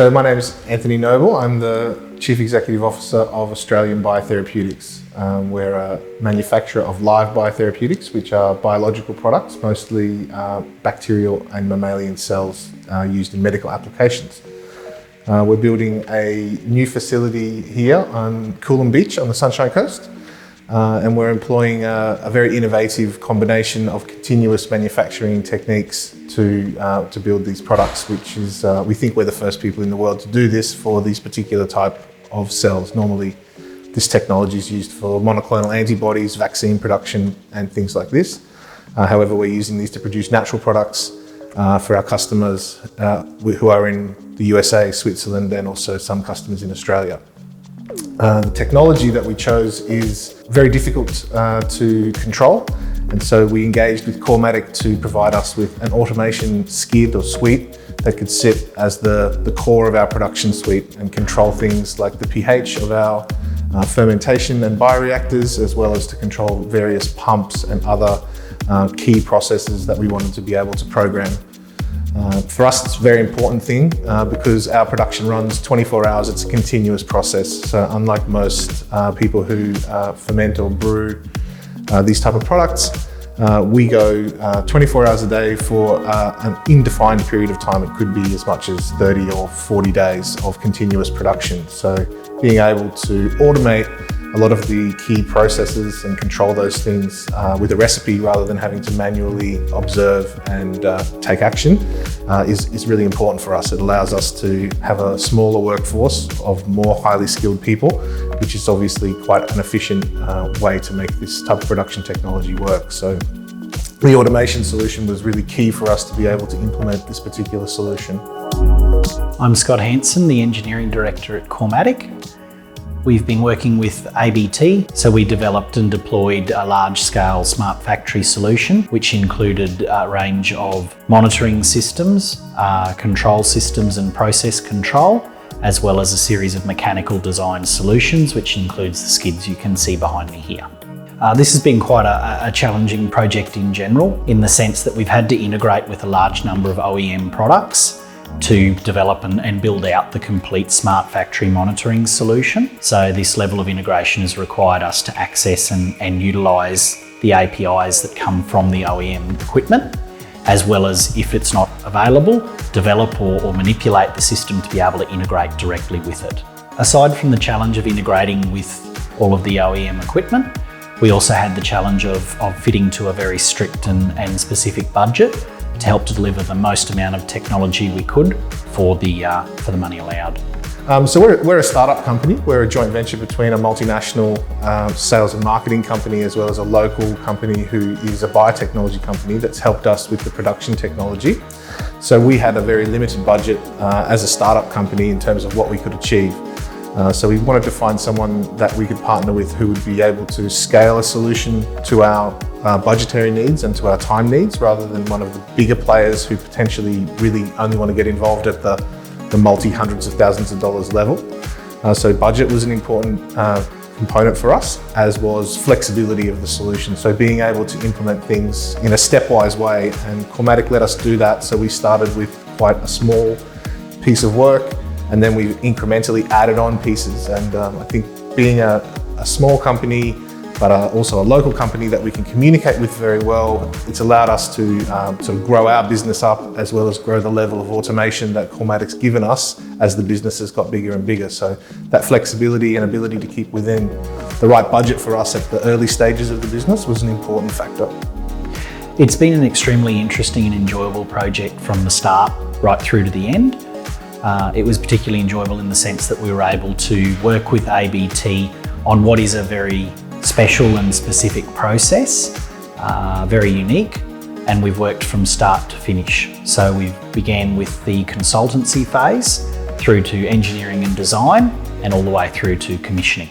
So my name is Anthony Noble. I'm the Chief Executive Officer of Australian Biotherapeutics. We're a manufacturer of live biotherapeutics, which are biological products, mostly bacterial and mammalian cells used in medical applications. We're building a new facility here on Coolum Beach on the Sunshine Coast. And we're employing a very innovative combination of continuous manufacturing techniques to build these products, which is, we think we're the first people in the world to do this for these particular type of cells. Normally, this technology is used for monoclonal antibodies, vaccine production, and things like this. However, we're using these to produce natural products for our customers who are in the USA, Switzerland, and also some customers in Australia. The technology that we chose is very difficult to control, and so we engaged with COREMATIC to provide us with an automation skid or suite that could sit as the core of our production suite and control things like the pH of our fermentation and bioreactors, as well as to control various pumps and other key processes that we wanted to be able to program. For us, it's a very important thing because our production runs 24 hours. It's a continuous process. So unlike most people who ferment or brew these type of products, we go 24 hours a day for an indefined period of time. It could be as much as 30 or 40 days of continuous production. So being able to automate a lot of the key processes and control those things with a recipe rather than having to manually observe and take action is really important for us. It allows us to have a smaller workforce of more highly skilled people, which is obviously quite an efficient way to make this type of production technology work. So the automation solution was really key for us to be able to implement this particular solution. I'm Scott Hanson, the Engineering Director at COREMATIC. We've been working with ABT, so we developed and deployed a large-scale smart factory solution, which included a range of monitoring systems, control systems and process control, as well as a series of mechanical design solutions, which includes the skids you can see behind me here. This has been quite a challenging project in general, in the sense that we've had to integrate with a large number of OEM products to develop and build out the complete smart factory monitoring solution. So this level of integration has required us to access and utilise the APIs that come from the OEM equipment, as well as, if it's not available, develop or manipulate the system to be able to integrate directly with it. Aside from the challenge of integrating with all of the OEM equipment, we also had the challenge of fitting to a very strict and specific budget to help to deliver the most amount of technology we could for the money allowed. So we're a startup company. We're a joint venture between a multinational sales and marketing company as well as a local company who is a biotechnology company that's helped us with the production technology. So we had a very limited budget as a startup company in terms of what we could achieve. So we wanted to find someone that we could partner with who would be able to scale a solution to our budgetary needs and to our time needs, rather than one of the bigger players who potentially really only want to get involved at the multi-hundreds of thousands of dollars level. So budget was an important component for us, as was flexibility of the solution. So being able to implement things in a stepwise way, and COREMATIC let us do that. So we started with quite a small piece of work, and then we incrementally added on pieces. And I think being a small company, but also a local company that we can communicate with very well, it's allowed us to sort of grow our business up, as well as grow the level of automation that COREMATIC's given us as the business has got bigger and bigger. So that flexibility and ability to keep within the right budget for us at the early stages of the business was an important factor. It's been an extremely interesting and enjoyable project from the start right through to the end. It was particularly enjoyable in the sense that we were able to work with ABT on what is a very special and specific process, very unique, and we've worked from start to finish. So we began with the consultancy phase through to engineering and design, and all the way through to commissioning.